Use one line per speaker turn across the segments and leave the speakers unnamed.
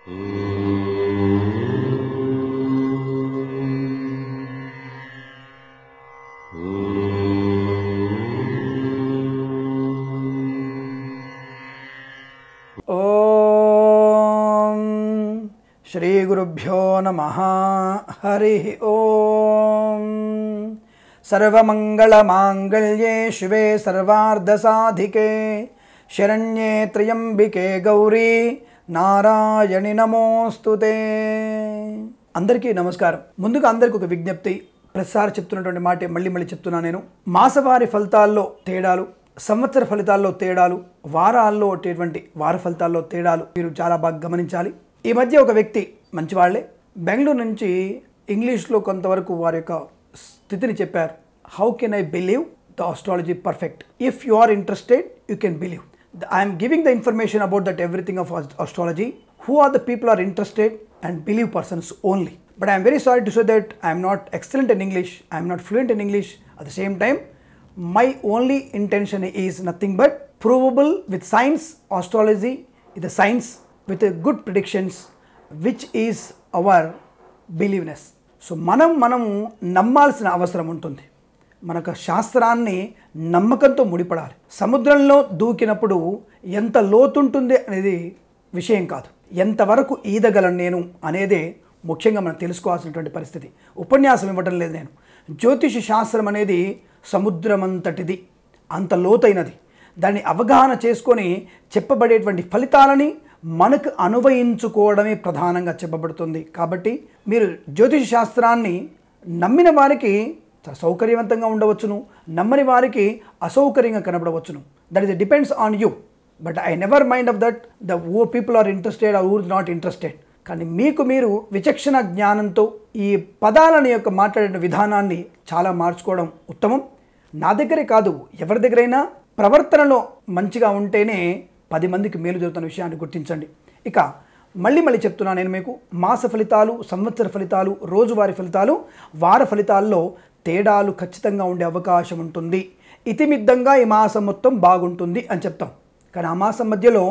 ఓం శ్రీ గురుభ్యో నమః. హరి ఓం. సర్వమంగళమాంగళ్యే శివే సర్వార్ధసాధికే శరణ్యే త్ర్యంబికే గౌరీ నారాయణి నమోస్తుతే. అందరికీ నమస్కారం. ముందుగా అందరికీ ఒక విజ్ఞప్తి. ప్రతిసారి చెప్తున్నటువంటి మాట మళ్ళీ చెప్తున్నా నేను. మాసవారి ఫలితాల్లో తేడాలు, సంవత్సర ఫలితాల్లో తేడాలు, వారాల్లో వచ్చేటువంటి వార ఫలితాల్లో తేడాలు మీరు చాలా బాగా గమనించాలి. ఈ మధ్య ఒక వ్యక్తి మంచివాళ్లే బెంగళూరు నుంచి ఇంగ్లీష్లో కొంతవరకు వారి యొక్క స్థితిని చెప్పారు. How can I believe the astrology perfect? If you are interested you can believe. I'm giving the information about that everything of astrology. Who are the people are interested and believe persons only. But I am very sorry to say that I am not excellent in English. I am not fluent in English. At the same time, my only intention is nothing but provable with science. Astrology is the science with a good predictions, which is our believeness. So మనము నమ్మాల్సిన అవసరం ఉంటుంది. మనకు శాస్త్రాన్ని నమ్మకంతో ముడిపడాలి. సముద్రంలో దూకినప్పుడు ఎంత లోతుంటుంది అనేది విషయం కాదు, ఎంతవరకు ఈదగలను నేను అనేదే ముఖ్యంగా మనం తెలుసుకోవాల్సినటువంటి పరిస్థితి. ఉపన్యాసం ఇవ్వటం లేదు నేను. జ్యోతిష శాస్త్రం అనేది సముద్రమంతటిది, అంత లోతైనది. దాన్ని అవగాహన చేసుకొని చెప్పబడేటువంటి ఫలితాలని మనకు అనువయించుకోవడమే ప్రధానంగా చెప్పబడుతుంది. కాబట్టి మీరు జ్యోతిష శాస్త్రాన్ని నమ్మిన వారికి సౌకర్యవంతంగా ఉండవచ్చును, నమ్మని వారికి అసౌకర్యంగా కనబడవచ్చును. That is depends on you. But I never mind of that the oh people are interested or or not interested. కానీ మీరు విచక్షణ జ్ఞానంతో ఈ పదాలని యొక్క మాట్లాడిన విధానాన్ని చాలా మార్చుకోవడం ఉత్తమం. నా దగ్గరే కాదు, ఎవరి దగ్గరైనా ప్రవర్తనలో మంచిగా ఉంటేనే 10 మందికి మేలు జరుగుతున్న విషయాన్ని గుర్తించండి. ఇక మళ్ళీ చెప్తున్నాను నేను మీకు. మాస ఫలితాలు, సంవత్సర ఫలితాలు, రోజువారీ ఫలితాలు, వార ఫలితాల్లో తేడాలు ఖచ్చితంగా ఉండే అవకాశం ఉంటుంది. ఇతిమిద్దంగా ఈ మాసం మొత్తం బాగుంటుంది అని చెప్తాం. కానీ ఆ మాసం మధ్యలో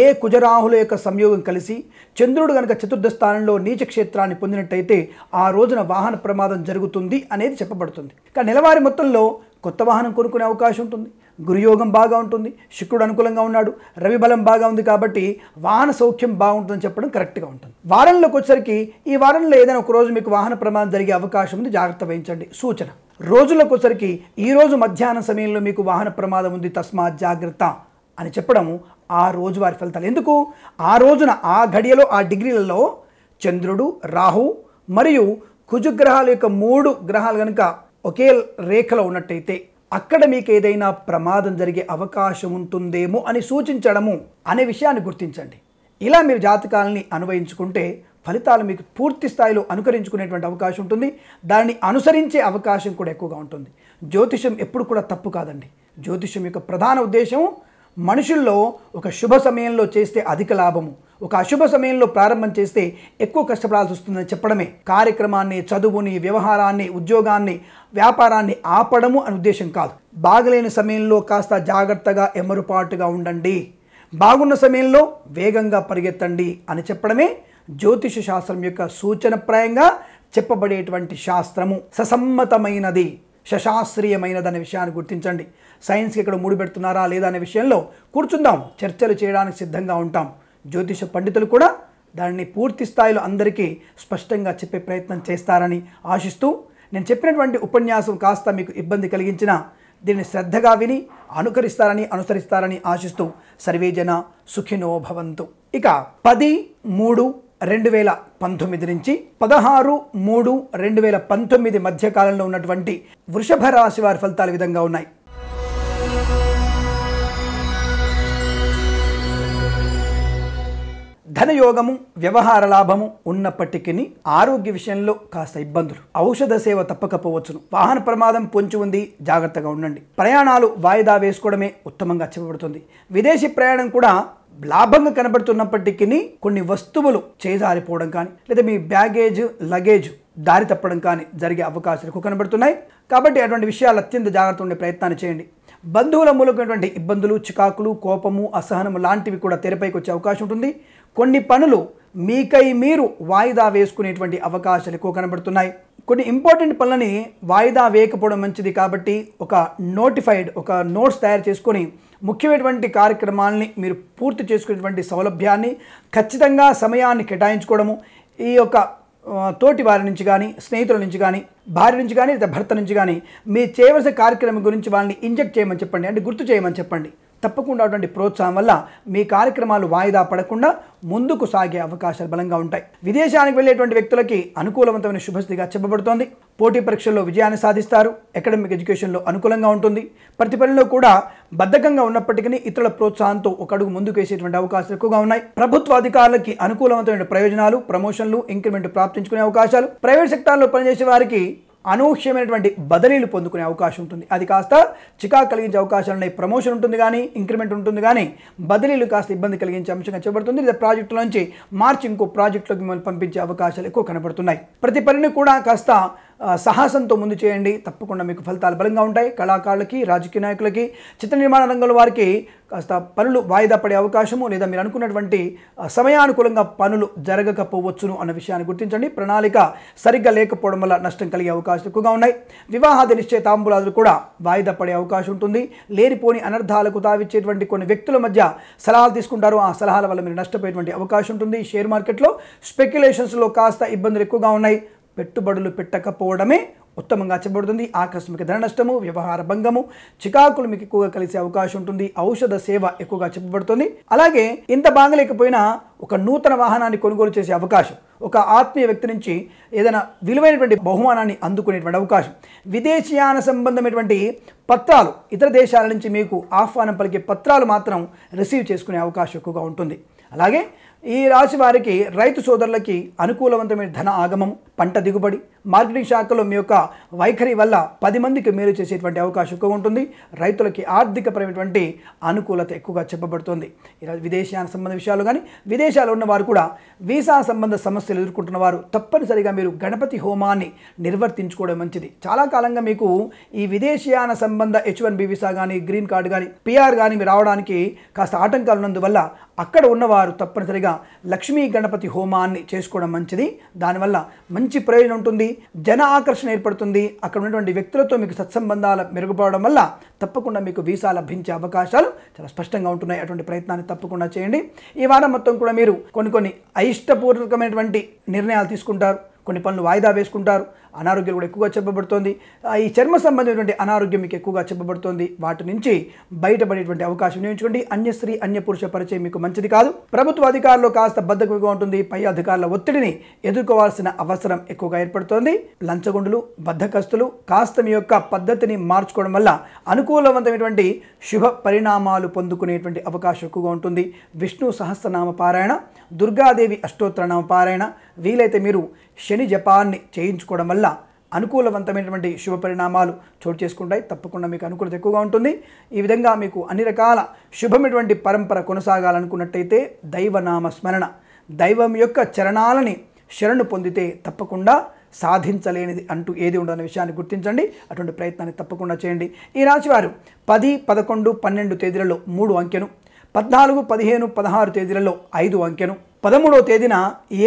ఏ కుజరాహుల యొక్క సంయోగం కలిసి చంద్రుడు కనుక చతుర్థ స్థానంలో నీచ క్షేత్రాన్ని పొందినట్టయితే ఆ రోజున వాహన ప్రమాదం జరుగుతుంది అనేది చెప్పబడుతుంది. కానీ నెలవారీ మొత్తంలో కొత్త వాహనం కొనుక్కునే అవకాశం ఉంటుంది. గురుయోగం బాగా ఉంటుంది, శుక్రుడు అనుకూలంగా ఉన్నాడు, రవి బలం బాగా ఉంది, కాబట్టి వాహన సౌఖ్యం బాగుంటుందని చెప్పడం కరెక్ట్గా ఉంటుంది. వారంలోకి వచ్చేసరికి ఈ వారంలో ఏదైనా ఒక రోజు మీకు వాహన ప్రమాదం జరిగే అవకాశం ఉంది, జాగ్రత్త వహించండి సూచన. రోజులకు వచ్చేసరికి ఈ రోజు మధ్యాహ్నం సమయంలో మీకు వాహన ప్రమాదం ఉంది, తస్మాత్ జాగ్రత్త అని చెప్పడం ఆ రోజువారి ఫలితాలు. ఎందుకు? ఆ రోజున ఆ ఘడియలో ఆ డిగ్రీలలో చంద్రుడు, రాహు మరియు కుజగ్రహాల యొక్క 3 గ్రహాలు కనుక ఒకే రేఖలో ఉన్నట్టయితే అక్కడ మీకు ఏదైనా ప్రమాదం జరిగే అవకాశం ఉంటుందేమో అని సూచించడము అనే విషయాన్ని గుర్తించండి. ఇలా మీరు జాతకాలని అన్వయించుకుంటే ఫలితాలు మీకు పూర్తి స్థాయిలో అనుకరించుకునేటువంటి అవకాశం ఉంటుంది. దాన్ని అనుసరించే అవకాశం కూడా ఎక్కువగా ఉంటుంది. జ్యోతిషం ఎప్పుడు కూడా తప్పు కాదండి. జ్యోతిషం యొక్క ప్రధాన ఉద్దేశం మనుషుల్లో ఒక శుభ సమయంలో చేస్తే అధిక లాభము, ఒక అశుభ సమయంలో ప్రారంభం చేస్తే ఎక్కువ కష్టపడాల్సి వస్తుందని చెప్పడమే. కార్యక్రమాన్ని, చదువుని, వ్యవహారాన్ని, ఉద్యోగాన్ని, వ్యాపారాన్ని ఆపడము అని ఉద్దేశం కాదు. బాగలేని సమయంలో కాస్త జాగ్రత్తగా ఎమరుపాటుగా ఉండండి, బాగున్న సమయంలో వేగంగా పరిగెత్తండి అని చెప్పడమే జ్యోతిష శాస్త్రం యొక్క సూచనప్రాయంగా చెప్పబడేటువంటి శాస్త్రము. ససమ్మతమైనది, సశాస్త్రీయమైనది అనే విషయాన్ని గుర్తించండి. సైన్స్కి ఇక్కడ ముడిపెడుతున్నారా లేదా అనే విషయంలో కూర్చుందాం, చర్చలు చేయడానికి సిద్ధంగా ఉంటాం. జ్యోతిష పండితులు కూడా దాన్ని పూర్తి స్థాయిలో అందరికీ స్పష్టంగా చెప్పే ప్రయత్నం చేస్తారని ఆశిస్తూ, నేను చెప్పినటువంటి ఉపన్యాసం కాస్త మీకు ఇబ్బంది కలిగించినా దీన్ని శ్రద్ధగా విని అనుసరిస్తారని ఆశిస్తూ సర్వేజన సుఖినో భవంతు. ఇక 10/3/2019 నుంచి 16/3/2019 మధ్య కాలంలో ఉన్నటువంటి వృషభ రాశి వారి ఫలితాలు విధంగా ఉన్నాయి. ధనయోగము, వ్యవహార లాభము ఉన్నప్పటికీ ఆరోగ్య విషయంలో కాస్త ఇబ్బందులు. ఔషధ సేవ తప్పకపోవచ్చును. వాహన ప్రమాదం పొంచి ఉంది, జాగ్రత్తగా ఉండండి. ప్రయాణాలు వాయిదా వేసుకోవడమే ఉత్తమంగా చెప్పబడుతుంది. విదేశీ ప్రయాణం కూడా లాభంగా కనబడుతున్నప్పటికీ కొన్ని వస్తువులు చేజారిపోవడం కానీ లేదా మీ బ్యాగేజ్, లగేజ్ దారి తప్పడం కానీ జరిగే అవకాశాలు ఎక్కువ కనబడుతున్నాయి. కాబట్టి అటువంటి విషయాలు అత్యంత జాగ్రత్త ఉండే ప్రయత్నాన్ని చేయండి. బంధువుల మూలకమైనటువంటి ఇబ్బందులు, చికాకులు, కోపము, అసహనము లాంటివి కూడా తెరపైకి వచ్చే అవకాశం ఉంటుంది. కొన్ని పనులు మీకై మీరు వాయిదా వేసుకునేటువంటి అవకాశాలు ఎక్కువ కనబడుతున్నాయి. కొన్ని ఇంపార్టెంట్ పనులని వాయిదా వేయకపోవడం మంచిది కాబట్టి ఒక నోట్స్ తయారు చేసుకొని ముఖ్యమైనటువంటి కార్యక్రమాలని మీరు పూర్తి చేసుకునేటువంటి సౌలభ్యాన్ని ఖచ్చితంగా సమయాన్ని కేటాయించుకోవడము, ఈ యొక్క తోటి వారి నుంచి కానీ, స్నేహితుల నుంచి కానీ, భార్య నుంచి కానీ, లేదా భర్త నుంచి కానీ మీ చేయవలసిన కార్యక్రమం గురించి వాళ్ళని ఇంజెక్ట్ చేయమని చెప్పండి, అంటే గుర్తు చేయమని చెప్పండి. తప్పకుండా అటువంటి ప్రోత్సాహం వల్ల మీ కార్యక్రమాలు వాయిదా పడకుండా ముందుకు సాగే అవకాశాలు బలంగా ఉంటాయి. విదేశానికి వెళ్ళేటువంటి వ్యక్తులకి అనుకూలవంతమైన శుభస్థితిగా చెప్పబడుతోంది. పోటీ పరీక్షల్లో విజయాన్ని సాధిస్తారు. అకాడమిక్ ఎడ్యుకేషన్లో అనుకూలంగా ఉంటుంది. ప్రతి పనిలో కూడా బద్ధకంగా ఉన్నప్పటికీ ఇతరుల ప్రోత్సాహంతో ఒక అడుగు ముందుకు వేసేటువంటి అవకాశాలు ఎక్కువగా ఉన్నాయి. ప్రభుత్వ అధికారులకి అనుకూలవంతమైన ప్రయోజనాలు, ప్రమోషన్లు, ఇంక్రిమెంట్ ప్రాప్తించుకునే అవకాశాలు, ప్రైవేట్ సెక్టార్లో పనిచేసే వారికి అనూహ్యమైనటువంటి బదిలీలు పొందుకునే అవకాశం ఉంటుంది. అది కాస్త చికాకు కలిగించే అవకాశాలు ఉన్నాయి. ప్రమోషన్ ఉంటుంది కానీ, ఇంక్రిమెంట్ ఉంటుంది కానీ, బదిలీలు కాస్త ఇబ్బంది కలిగించే అంశంగా చెప్పబడుతుంది. లేదా ప్రాజెక్టుల నుంచి మార్చి ఇంకో ప్రాజెక్టులోకి మిమ్మల్ని పంపించే అవకాశాలు ఎక్కువ కనబడుతున్నాయి. ప్రతి పనిని కూడా కాస్త సాహసంతో ముందు చేయండి. తప్పకుండా మీకు ఫలితాలు బలంగా ఉంటాయి. కళాకారులకి, రాజకీయ నాయకులకి, చిత్ర నిర్మాణ రంగంలో వారికి కాస్త పనులు వాయిదా పడే అవకాశము, లేదా మీరు అనుకున్నటువంటి సమయానుకూలంగా పనులు జరగకపోవచ్చును అన్న విషయాన్ని గుర్తించండి. ప్రణాళిక సరిగ్గా లేకపోవడం వల్ల నష్టం కలిగే అవకాశాలు ఎక్కువగా ఉన్నాయి. వివాహాది నిశ్చయ తాంబూలాదులు కూడా వాయిదా పడే అవకాశం ఉంటుంది. లేనిపోని అనర్థాలకు తావిచ్చేటువంటి కొన్ని వ్యక్తుల మధ్య సలహాలు తీసుకుంటారు. ఆ సలహాల వల్ల మీరు నష్టపోయేటువంటి అవకాశం ఉంటుంది. షేర్ మార్కెట్లో స్పెక్యులేషన్స్లో కాస్త ఇబ్బందులు ఎక్కువగా ఉన్నాయి. పెట్టుబడులు పెట్టకపోవడమే ఉత్తమంగా చెప్పబడుతుంది. ఆకస్మిక ధన నష్టము, వ్యవహార భంగము, చికాకులు మీకు ఎక్కువగా కలిసే అవకాశం ఉంటుంది. ఔషధ సేవ ఎక్కువగా చెప్పబడుతుంది. అలాగే ఇంత బాగలేకపోయినా ఒక నూతన వాహనాన్ని కొనుగోలు చేసే అవకాశం, ఒక ఆత్మీయ వ్యక్తి నుంచి ఏదైనా విలువైనటువంటి బహుమానాన్ని అందుకునేటువంటి అవకాశం, విదేశీయాన సంబంధమైనటువంటి పత్రాలు, ఇతర దేశాల నుంచి మీకు ఆహ్వానం పలికే పత్రాలు మాత్రం రిసీవ్ చేసుకునే అవకాశం ఎక్కువగా ఉంటుంది. అలాగే ఈ రాశి వారికి, రైతు సోదరులకి అనుకూలవంతమైన ధన ఆగమం, పంట దిగుబడి, మార్కెటింగ్ శాఖలో మీ యొక్క వైఖరి వల్ల 10 మందికి మేలు చేసేటువంటి అవకాశం ఎక్కువ ఉంటుంది. రైతులకి ఆర్థికపరమైనటువంటి అనుకూలత ఎక్కువగా చెప్పబడుతుంది. ఈరోజు విదేశీయాన సంబంధ విషయాలు కానీ, విదేశాల్లో ఉన్నవారు కూడా వీసా సంబంధ సమస్యలు ఎదుర్కొంటున్న వారు తప్పనిసరిగా మీరు గణపతి హోమాన్ని నిర్వర్తించుకోవడం మంచిది. చాలా కాలంగా మీకు ఈ విదేశీయాన సంబంధ H1B వీసా కానీ, గ్రీన్ కార్డు కానీ, PR కానీ మీరు రావడానికి కాస్త ఆటంకాలు ఉన్నందువల్ల అక్కడ ఉన్నవారు తప్పనిసరిగా లక్ష్మీ గణపతి హోమాన్ని చేసుకోవడం మంచిది. దానివల్ల మంచి ప్రయోజనం ఉంటుంది. జన ఆకర్షణ ఏర్పడుతుంది. అక్కడ ఉన్నటువంటి వ్యక్తులతో మీకు సత్సంబంధాలు మెరుగుపడడం వల్ల తప్పకుండా మీకు వీసా లభించే అవకాశాలు చాలా స్పష్టంగా ఉంటున్నాయి. అటువంటి ప్రయత్నాన్ని తప్పకుండా చేయండి. ఈ వారం మొత్తం కూడా మీరు కొన్ని అయిష్టపూర్వకమైనటువంటి నిర్ణయాలు తీసుకుంటారు. కొన్ని పనులు వాయిదా వేసుకుంటారు. అనారోగ్యాలు కూడా ఎక్కువగా చెప్పబడుతోంది. ఈ చర్మ సంబంధమైనటువంటి అనారోగ్యం మీకు ఎక్కువగా చెప్పబడుతోంది. వాటి నుంచి బయటపడేటువంటి అవకాశం వినియోగించుకోండి. అన్య స్త్రీ, అన్య పురుష పరిచయం మీకు మంచిది కాదు. ప్రభుత్వ అధికారులు కాస్త బద్ధకంగా ఉంటుంది. పై అధికారుల ఒత్తిడిని ఎదుర్కోవాల్సిన అవసరం ఎక్కువగా ఏర్పడుతోంది. లంచగొండులు, బద్ధకస్తులు కాస్త మీ యొక్క పద్ధతిని మార్చుకోవడం వల్ల అనుకూలవంతమైనటువంటి శుభ పరిణామాలు పొందుకునేటువంటి అవకాశం ఎక్కువగా ఉంటుంది. విష్ణు సహస్రనామ పారాయణ, దుర్గాదేవి అష్టోత్తరనామ పారాయణ, వీలైతే మీరు శని జపాన్ని చేయించుకోవడం వల్ల అనుకూలవంతమైనటువంటి శుభ పరిణామాలు చోటు చేసుకుంటాయి. తప్పకుండా మీకు అనుకూలత ఎక్కువగా ఉంటుంది. ఈ విధంగా మీకు అన్ని రకాల శుభమైనటువంటి పరంపర కొనసాగాలనుకున్నట్టయితే దైవనామ స్మరణ, దైవం యొక్క చరణాలని శరణు పొందితే తప్పకుండా సాధించలేనిది అంటూ ఏది ఉండదనే విషయాన్ని గుర్తించండి. అటువంటి ప్రయత్నాన్ని తప్పకుండా చేయండి. ఈ రాశివారు 10, 11, 12 తేదీలలో 3 అంకెను, 14, 15, 16 తేదీలలో 5 అంకెను, 13వ తేదీన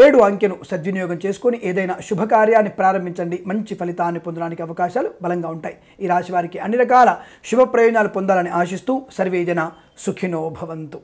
7 అంకెను సద్వినియోగం చేసుకొని ఏదైనా శుభకార్యాన్ని ప్రారంభించండి. మంచి ఫలితాన్ని పొందడానికి అవకాశాలు బలంగా ఉంటాయి. ఈ రాశి వారికి అన్ని రకాల శుభ ప్రయోజనాలు పొందాలని ఆశిస్తూ సర్వేజన సుఖినో భవంతు.